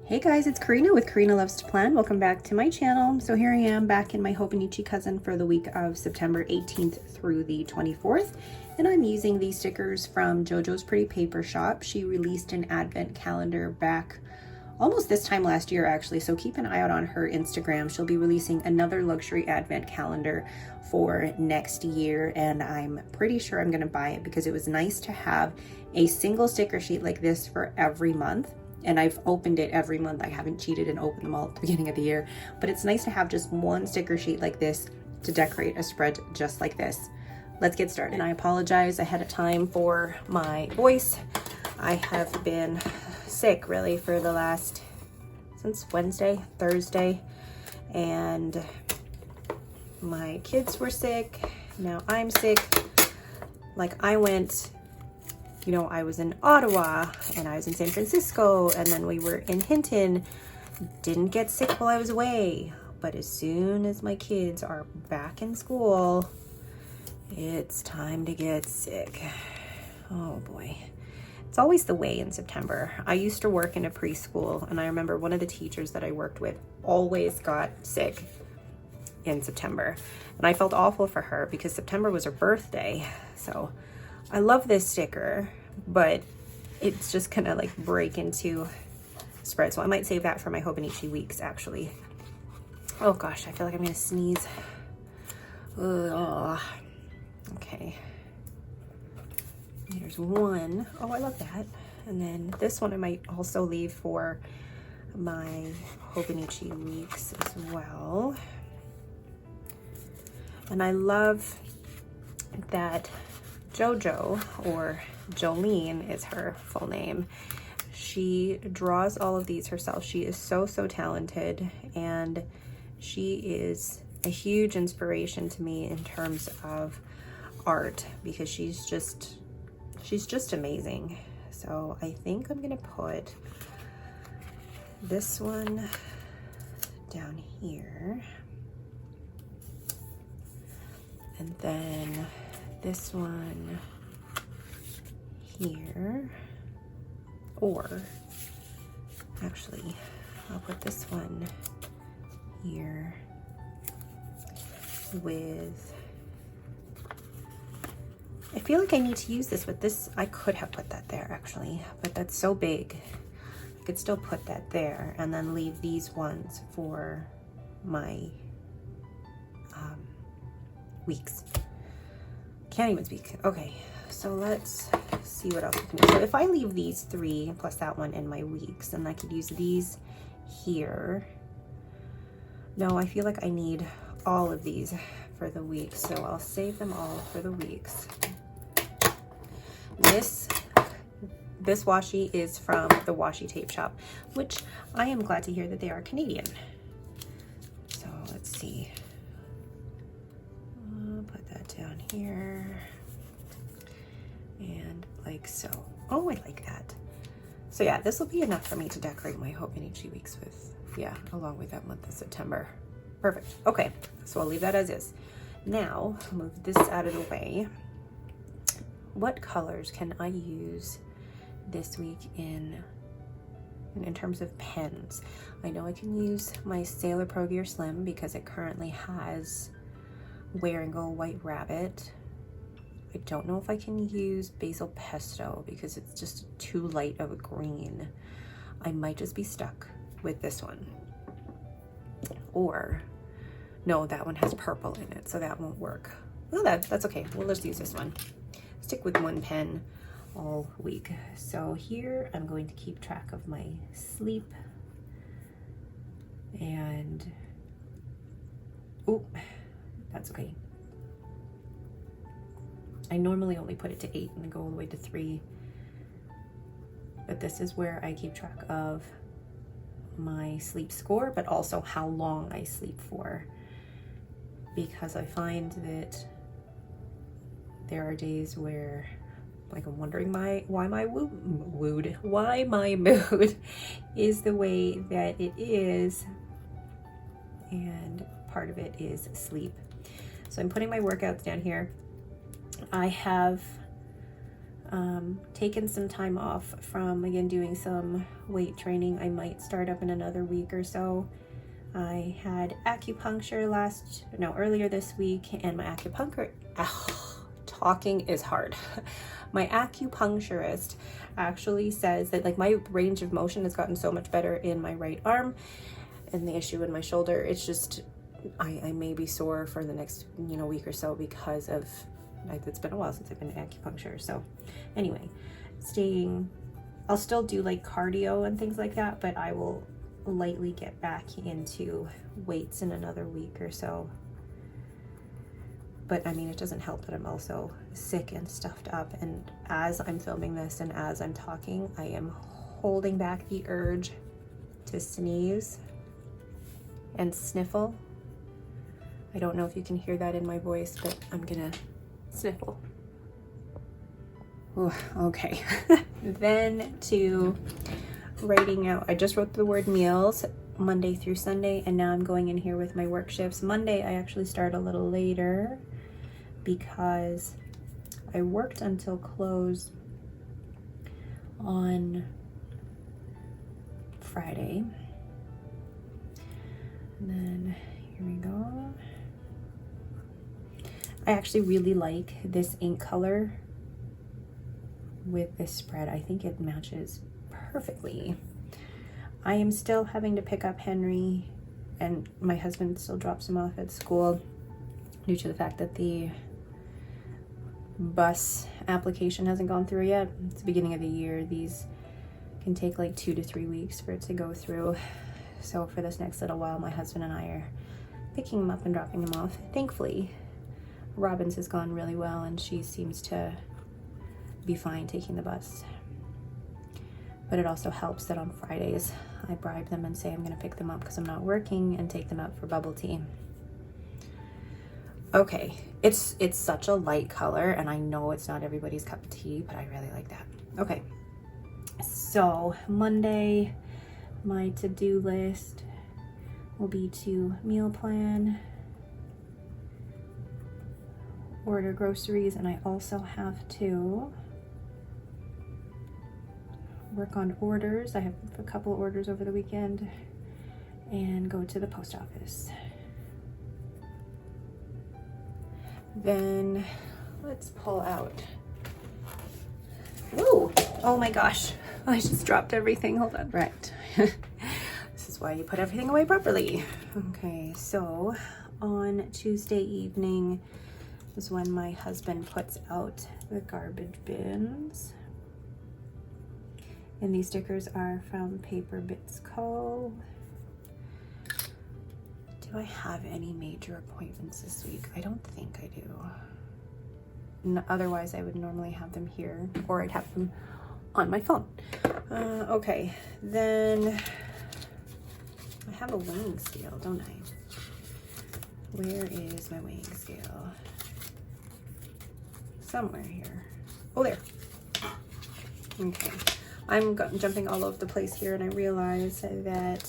Hey guys, it's Karina with Karina Loves to Plan. Welcome back to my channel. So here I am back in my Hobonichi cousin for the week of September 18th through the 24th. And I'm using these stickers from JoJo's Pretty Paper Shop. She released an advent calendar back almost this time last year actually, so keep an eye out on her Instagram. She'll be releasing another luxury advent calendar for next year, and I'm pretty sure I'm gonna buy it because it was nice to have a single sticker sheet like this for every month. And I've opened it every month. I haven't cheated and opened them all at the beginning of the year, but it's nice to have just one sticker sheet like this to decorate a spread just like this. Let's get started. And I apologize ahead of time for my voice. I have been sick really for the last, since Thursday, and my kids were sick. Now I'm sick. Like I went, I was in Ottawa and I was in San Francisco, and then we were in Hinton. Didn't get sick while I was away, but as soon as my kids are back in school, it's time to get sick. Oh boy. It's always the way in September. I used to work in a preschool, and I remember one of the teachers that I worked with always got sick in September. And I felt awful for her because September was her birthday. So I love this sticker, but it's just gonna like break into spread. So I might save that for my Hobonichi weeks actually. Oh gosh, I feel like I'm gonna sneeze. Ugh. Okay. Here's one. Oh, I love that. And then this one I might also leave for my Hobonichi weeks as well. And I love that JoJo, or Jolene is her full name, she draws all of these herself. She is so talented, and she is a huge inspiration to me in terms of art because she's just amazing. So I think I'm gonna put this one down here, and then this one here, or actually I'll put this one here with, I feel like I need to use this with this. I could have put that there actually, but that's so big. I could still put that there and then leave these ones for my weeks. Can't even speak. Okay, so let's see what else we can do. So if I leave these three plus that one in my weeks, then I could use these here. No, I feel like I need all of these for the weeks, so I'll save them all for the weeks. This washi is from the Washi Tape Shop, which I am glad to hear that they are Canadian. So let's see. I'll put that down here. And like so. Oh, I like that. So yeah, this will be enough for me to decorate my Hobonichi weeks with, along with that month of September. Perfect. Okay, so I'll leave that as is. Now, I'll move this out of the way. What colors can I use this week in terms of pens? I know I can use my Sailor Pro Gear Slim because it currently has Wear and Go White Rabbit. I don't know if I can use Basil Pesto because it's just too light of a green. I might just be stuck with this one. Or, no, that one has purple in it, so that won't work. Well, that's okay. We'll just use this one. Stick with one pen all week. So here I'm going to keep track of my sleep. And, oh, that's okay. I normally only put it to 8 and then go all the way to 3. But this is where I keep track of my sleep score, but also how long I sleep for. Because I find that there are days where, like, I'm wondering why my mood is the way that it is. And part of it is sleep. So I'm putting my workouts down here. I have taken some time off from, again, doing some weight training. I might start up in another week or so. I had acupuncture earlier this week, and my acupuncture, talking is hard. My acupuncturist actually says that like my range of motion has gotten so much better in my right arm, and the issue in my shoulder, it's just, I may be sore for the next, week or so because of, it's been a while since I've been to acupuncture. So anyway, I'll still do like cardio and things like that, but I will lightly get back into weights in another week or so. But I mean, it doesn't help that I'm also sick and stuffed up, and as I'm filming this and as I'm talking, I am holding back the urge to sneeze and sniffle. I don't know if you can hear that in my voice, but I'm gonna sniffle. Ooh, okay. Then to writing out, I just wrote the word meals Monday through Sunday, and now I'm going in here with my work shifts. Monday I actually start a little later because I worked until close on Friday. And then here we go. I actually really like this ink color with this spread. I think it matches perfectly. I am still having to pick up Henry, and my husband still drops him off at school due to the fact that the bus application hasn't gone through yet. It's the beginning of the year. These can take like 2 to 3 weeks for it to go through. So for this next little while, my husband and I are picking him up and dropping him off. Thankfully, Robin's has gone really well, and she seems to be fine taking the bus. But it also helps that on Fridays, I bribe them and say I'm gonna pick them up because I'm not working, and take them out for bubble tea. Okay, it's such a light color, and I know it's not everybody's cup of tea, but I really like that. Okay, so Monday, my to-do list will be to meal plan, order groceries, and I also have to work on orders. I have a couple orders over the weekend, and go to the post office. Then let's pull out. Whoa! Oh my gosh, I just dropped everything. Hold on. Right. This is why you put everything away properly. Okay, so on Tuesday evening is when my husband puts out the garbage bins. And these stickers are from Paper Bits Co. Do I have any major appointments this week? I don't think I do. Otherwise, I would normally have them here, or I'd have them on my phone. Okay, then I have a weighing scale, don't I? Where is my weighing scale? Somewhere here. Oh, there. Okay. I'm jumping all over the place here, and I realize that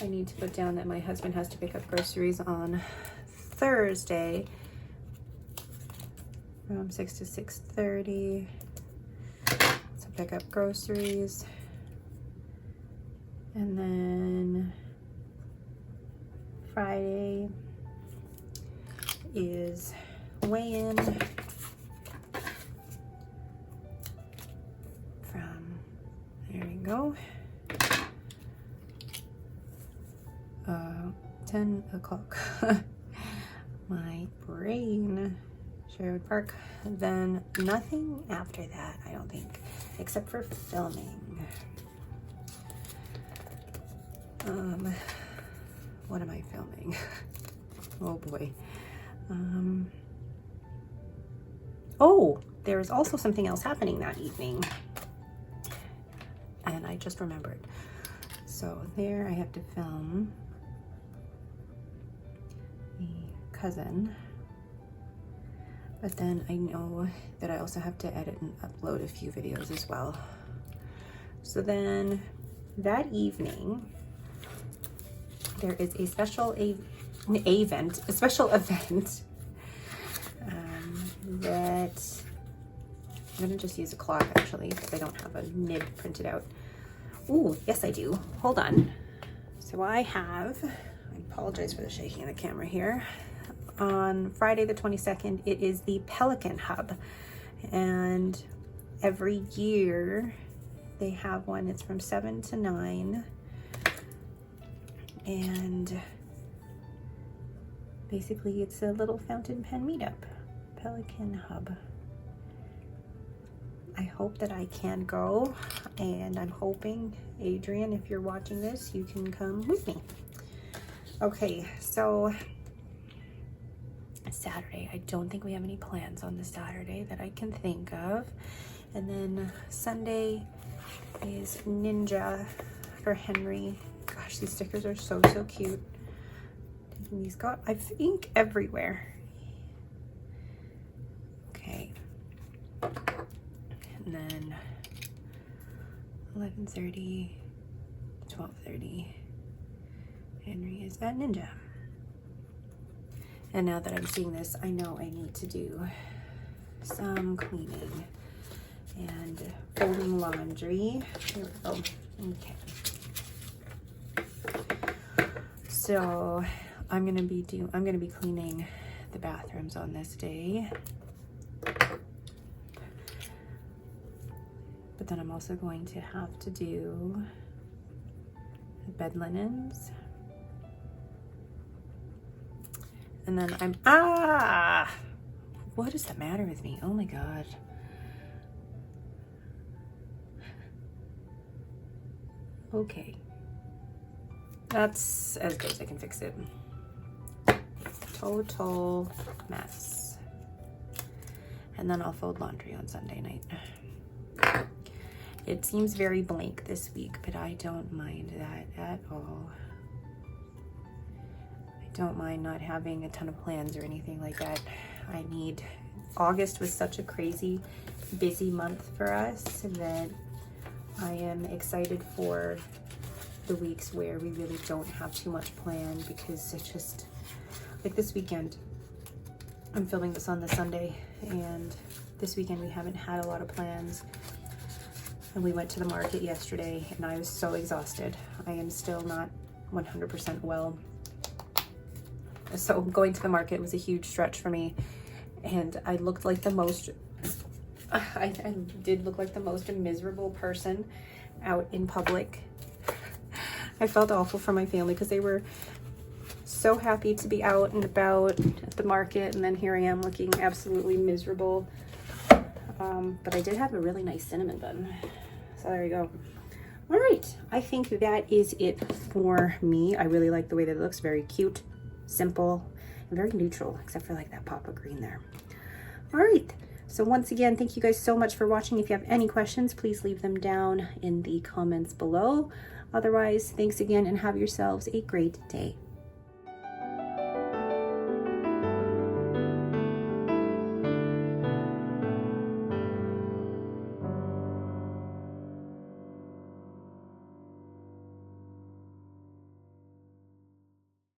I need to put down that my husband has to pick up groceries on Thursday from 6 to 6:30. So pick up groceries, and then Friday is weigh-in. There we go. 10 o'clock. My brain. Sherwood Park. Then nothing after that, I don't think, except for filming. What am I filming? Oh boy. Oh, there is also something else happening that evening. And I just remembered. So there I have to film the cousin. But then I know that I also have to edit and upload a few videos as well. So then that evening, there is a special event that I'm gonna just use a cloth actually, because I don't have a nib printed out. Ooh, yes I do. Hold on. So I apologize for the shaking of the camera here. On Friday the 22nd, it is the Pelican Hub. And every year they have one. It's from 7 to 9. And basically it's a little fountain pen meetup. Pelican Hub. I hope that I can go, and I'm hoping, Adrian, if you're watching this, you can come with me. Okay, so Saturday, I don't think we have any plans on the Saturday that I can think of. And then Sunday is Ninja for Henry. Gosh, these stickers are so cute. And he's got, I've ink everywhere. Okay. And then 11:30, 12:30, Henry is at Ninja. And now that I'm seeing this, I know I need to do some cleaning and folding laundry. Here we go. Okay. So I'm gonna be cleaning the bathrooms on this day. But then I'm also going to have to do the bed linens. And then what is the matter with me? Oh my God. Okay. That's as good as I can fix it. Total mess. And then I'll fold laundry on Sunday night. It seems very blank this week, but I don't mind that at all. I don't mind not having a ton of plans or anything like that. August was such a crazy, busy month for us that I am excited for the weeks where we really don't have too much planned, because it's just, like this weekend, I'm filming this on the Sunday, and this weekend we haven't had a lot of plans. And we went to the market yesterday and I was so exhausted. I am still not 100% well. So going to the market was a huge stretch for me. And I looked like the most, I did look like the most miserable person out in public. I felt awful for my family because they were so happy to be out and about at the market. And then here I am looking absolutely miserable. But I did have a really nice cinnamon bun. So there you go. All right, I think that is it for me. I really like the way that it looks. Very cute, simple, and very neutral, except for like that pop of green there. All right, so once again, thank you guys so much for watching. If you have any questions, please leave them down in the comments below. Otherwise, thanks again and have yourselves a great day.